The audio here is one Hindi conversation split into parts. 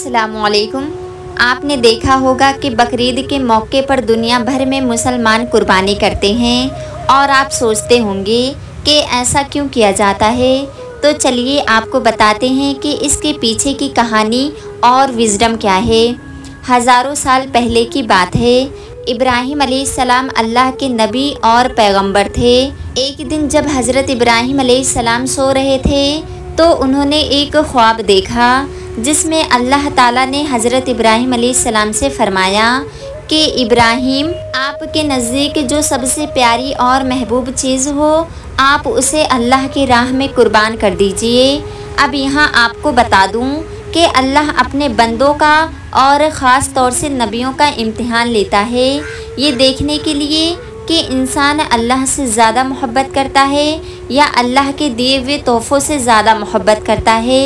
अस्सलामुअलैकुम। आपने देखा होगा कि बकरीद के मौके पर दुनिया भर में मुसलमान कुर्बानी करते हैं और आप सोचते होंगे कि ऐसा क्यों किया जाता है। तो चलिए आपको बताते हैं कि इसके पीछे की कहानी और विज़डम क्या है। हज़ारों साल पहले की बात है। इब्राहिम अलैहिस्सलाम अल्लाह के नबी और पैगंबर थे। एक दिन जब हज़रत इब्राहिम अलैहिस्सलाम सो रहे थे तो उन्होंने एक ख्वाब देखा जिसमें अल्लाह ताला ने हज़रत इब्राहिम अलैहिस्सलाम से फरमाया कि इब्राहिम, आपके नज़दीक जो सबसे प्यारी और महबूब चीज़ हो आप उसे अल्लाह की राह में कुर्बान कर दीजिए। अब यहाँ आपको बता दूँ कि अल्लाह अपने बंदों का और ख़ास तौर से नबियों का इम्तिहान लेता है, ये देखने के लिए कि इंसान अल्लाह से ज़्यादा मोहब्बत करता है या अल्लाह के दिए हुए तोहफ़ों से ज़्यादा मोहब्बत करता है।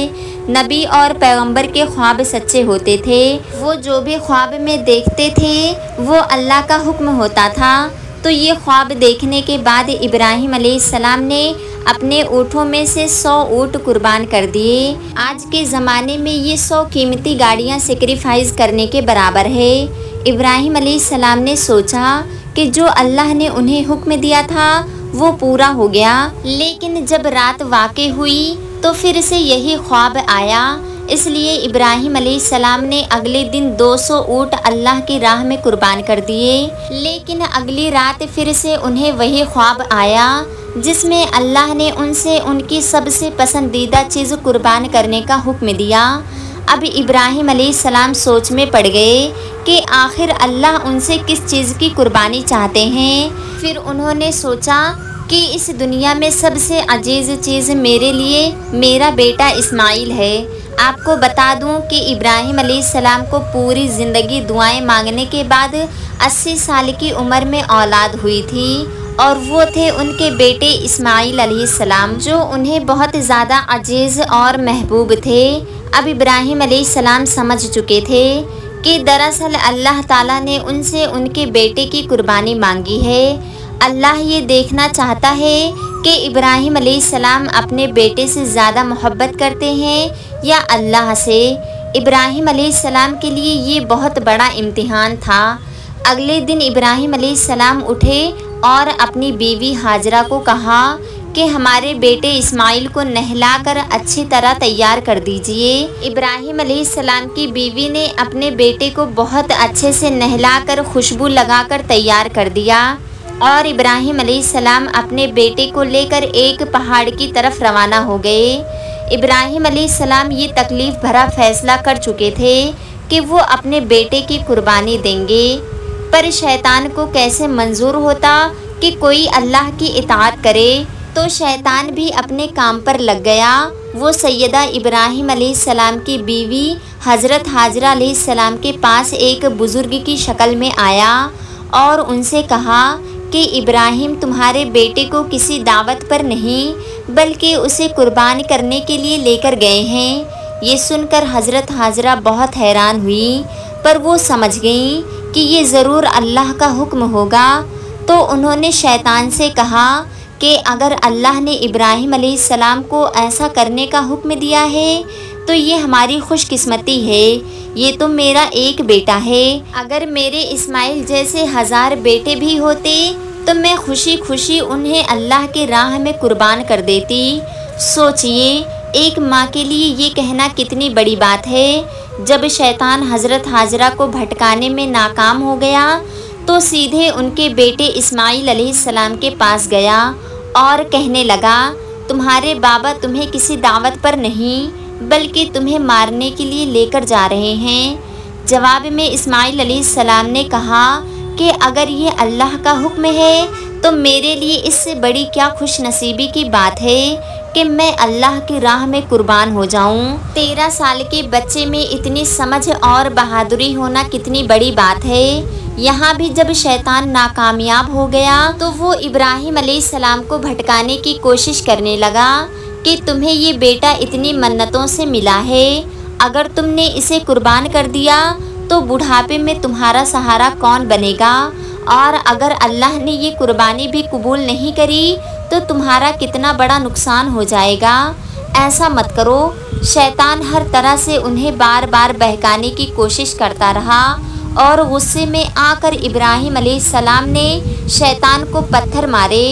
नबी और पैगंबर के ख्वाब सच्चे होते थे। वो जो भी ख्वाब में देखते थे वो अल्लाह का हुक्म होता था। तो ये ख्वाब देखने के बाद इब्राहिम अलैहिस्सलाम ने अपने ऊँटों में से 100 ऊँट कुर्बान कर दिए। आज के ज़माने में ये 100 कीमती गाड़ियाँ सेक्रीफाइस करने के बराबर है। इब्राहिम अलैहिस्सलाम ने सोचा कि जो अल्लाह ने उन्हें हुक्म दिया था वो पूरा हो गया। लेकिन जब रात वाक़ई हुई तो फिर से यही ख्वाब आया। इसलिए इब्राहिम अलैहिस्सलाम ने अगले दिन 200 ऊँट अल्लाह की राह में कुर्बान कर दिए। लेकिन अगली रात फिर से उन्हें वही ख्वाब आया जिसमें अल्लाह ने उनसे उनकी सबसे पसंदीदा चीज़ कुर्बान करने का हुक्म दिया। अब इब्राहिम अलैहिस्सलाम सोच में पड़ गए कि आखिर अल्लाह उनसे किस चीज़ की कुर्बानी चाहते हैं। फिर उन्होंने सोचा कि इस दुनिया में सबसे अजीज़ चीज़ मेरे लिए मेरा बेटा इस्माइल है। आपको बता दूं कि इब्राहिम अलैहिस्सलाम को पूरी ज़िंदगी दुआएं मांगने के बाद 80 साल की उम्र में औलाद हुई थी और वो थे उनके बेटे इस्माइल अलैहिस्सलाम जो उन्हें बहुत ज़्यादा अजीज़ और महबूब थे। अब इब्राहिम अलैहिस्सलाम समझ चुके थे कि दरअसल अल्लाह ताला ने उनसे उनके बेटे की कुर्बानी मांगी है। अल्लाह ये देखना चाहता है कि इब्राहिम अलैहिस्सलाम अपने बेटे से ज़्यादा मोहब्बत करते हैं या अल्लाह से। इब्राहिम अलैहिस्सलाम के लिए ये बहुत बड़ा इम्तिहान था। अगले दिन इब्राहिम अलैहिस्सलाम उठे और अपनी बीवी हाजरा को कहा कि हमारे बेटे इस्माइल को नहलाकर अच्छी तरह तैयार कर दीजिए। इब्राहिम अलैहिस्सलाम की बीवी ने अपने बेटे को बहुत अच्छे से नहलाकर खुशबू लगाकर तैयार कर दिया और इब्राहिम अलैहिस्सलाम अपने बेटे को लेकर एक पहाड़ की तरफ रवाना हो गए। इब्राहिम अलैहिस्सलाम ये तकलीफ़ भरा फैसला कर चुके थे कि वो अपने बेटे की कुर्बानी देंगे, पर शैतान को कैसे मंजूर होता कि कोई अल्लाह की इताअत करे। तो शैतान भी अपने काम पर लग गया। वो सैयदा इब्राहिम अलैहिस्सलाम की बीवी हज़रत हाजरा अलैहिस्सलाम के पास एक बुज़ुर्ग की शक्ल में आया और उनसे कहा कि इब्राहिम तुम्हारे बेटे को किसी दावत पर नहीं बल्कि उसे कुर्बान करने के लिए लेकर गए हैं। ये सुनकर हज़रत हाजरा बहुत हैरान हुई, पर वो समझ गई कि ये ज़रूर अल्लाह का हुक्म होगा। तो उन्होंने शैतान से कहा कि अगर अल्लाह ने इब्राहिम अलैहिस्सलाम को ऐसा करने का हुक्म दिया है तो ये हमारी खुशकिस्मती है। ये तो मेरा एक बेटा है। अगर मेरे इस्माइल जैसे 1000 बेटे भी होते तो मैं खुशी खुशी उन्हें अल्लाह के राह में कुर्बान कर देती। सोचिए, एक माँ के लिए ये कहना कितनी बड़ी बात है। जब शैतान हज़रत हाजरा को भटकाने में नाकाम हो गया तो सीधे उनके बेटे इस्माइल अलैहिस्सलाम के पास गया और कहने लगा, तुम्हारे बाबा तुम्हें किसी दावत पर नहीं बल्कि तुम्हें मारने के लिए लेकर जा रहे हैं। जवाब में इस्माइल अलैहिस्सलाम ने कहा कि अगर ये अल्लाह का हुक्म है तो मेरे लिए इससे बड़ी क्या खुशनसीबी की बात है कि मैं अल्लाह की राह में कुर्बान हो जाऊं। 13 साल के बच्चे में इतनी समझ और बहादुरी होना कितनी बड़ी बात है। यहाँ भी जब शैतान नाकामयाब हो गया तो वो इब्राहिम अलैहिस्सलाम को भटकाने की कोशिश करने लगा कि तुम्हें ये बेटा इतनी मन्नतों से मिला है, अगर तुमने इसे कुर्बान कर दिया तो बुढ़ापे में तुम्हारा सहारा कौन बनेगा, और अगर अल्लाह ने ये कुर्बानी भी कबूल नहीं करी तो तुम्हारा कितना बड़ा नुकसान हो जाएगा। ऐसा मत करो। शैतान हर तरह से उन्हें बार बार बहकाने की कोशिश करता रहा और गुस्से में आकर इब्राहिम अलैहिस्सलाम ने शैतान को पत्थर मारे।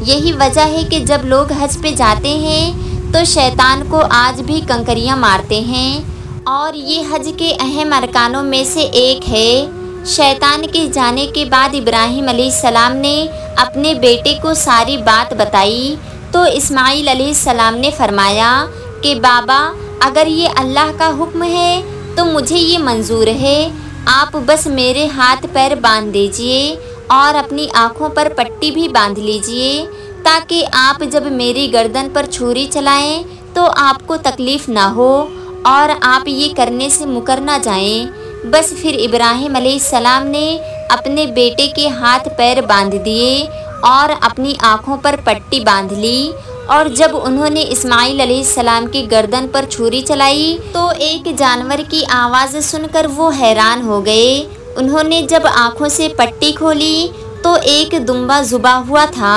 यही वजह है कि जब लोग हज पे जाते हैं तो शैतान को आज भी कंकरियां मारते हैं और ये हज के अहम अरकानों में से एक है। शैतान के जाने के बाद इब्राहिम अलैहिस्सलाम ने अपने बेटे को सारी बात बताई तो इस्माइल अलैहिस्सलाम ने फरमाया कि बाबा, अगर ये अल्लाह का हुक्म है तो मुझे ये मंजूर है। आप बस मेरे हाथ पैर बांध दीजिए और अपनी आँखों पर पट्टी भी बांध लीजिए ताकि आप जब मेरी गर्दन पर छुरी चलाएं तो आपको तकलीफ़ ना हो और आप ये करने से मुकर ना जाएं। बस फिर इब्राहिम अलैहिस्सलाम ने अपने बेटे के हाथ पैर बांध दिए और अपनी आँखों पर पट्टी बांध ली और जब उन्होंने इस्माइल अलैहिस्सलाम की गर्दन पर छुरी चलाई तो एक जानवर की आवाज़ सुनकर वो हैरान हो गए। उन्होंने जब आँखों से पट्टी खोली तो एक दुम्बा ज़ुबा हुआ था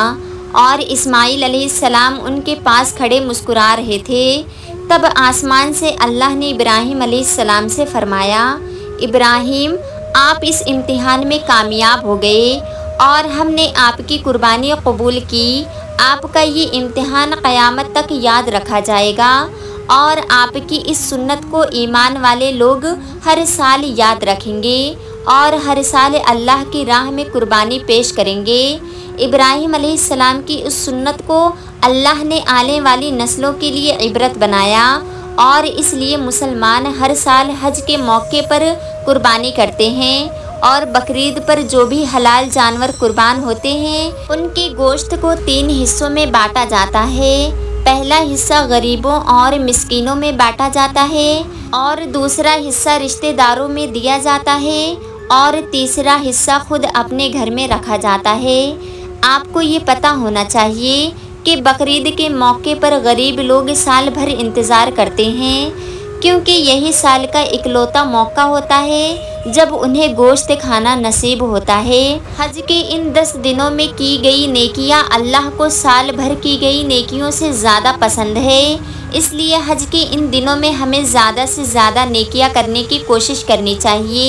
और इस्माइल अलैहिस्सलाम उनके पास खड़े मुस्कुरा रहे थे। तब आसमान से अल्लाह ने इब्राहिम अलैहिस्सलाम से फरमाया, इब्राहिम, आप इस इम्तिहान में कामयाब हो गए और हमने आपकी कुर्बानी कबूल की। आपका ये इम्तिहान क़यामत तक याद रखा जाएगा और आपकी इस सुन्नत को ईमान वाले लोग हर साल याद रखेंगे और हर साल अल्लाह की राह में कुर्बानी पेश करेंगे। इब्राहिम अलैहिस्सलाम की उस सुन्नत को अल्लाह ने आने वाली नस्लों के लिए इबरत बनाया और इसलिए मुसलमान हर साल हज के मौके पर कुर्बानी करते हैं और बकरीद पर जो भी हलाल जानवर कुर्बान होते हैं उनके गोश्त को 3 हिस्सों में बांटा जाता है। पहला हिस्सा गरीबों और मिस्कीनों में बांटा जाता है और दूसरा हिस्सा रिश्तेदारों में दिया जाता है और तीसरा हिस्सा खुद अपने घर में रखा जाता है। आपको ये पता होना चाहिए कि बकरीद के मौके पर गरीब लोग साल भर इंतज़ार करते हैं क्योंकि यही साल का इकलौता मौका होता है जब उन्हें गोश्त खाना नसीब होता है। हज के इन 10 दिनों में की गई नेकियां अल्लाह को साल भर की गई नेकियों से ज़्यादा पसंद है। इसलिए हज के इन दिनों में हमें ज़्यादा से ज़्यादा नेकियां करने की कोशिश करनी चाहिए।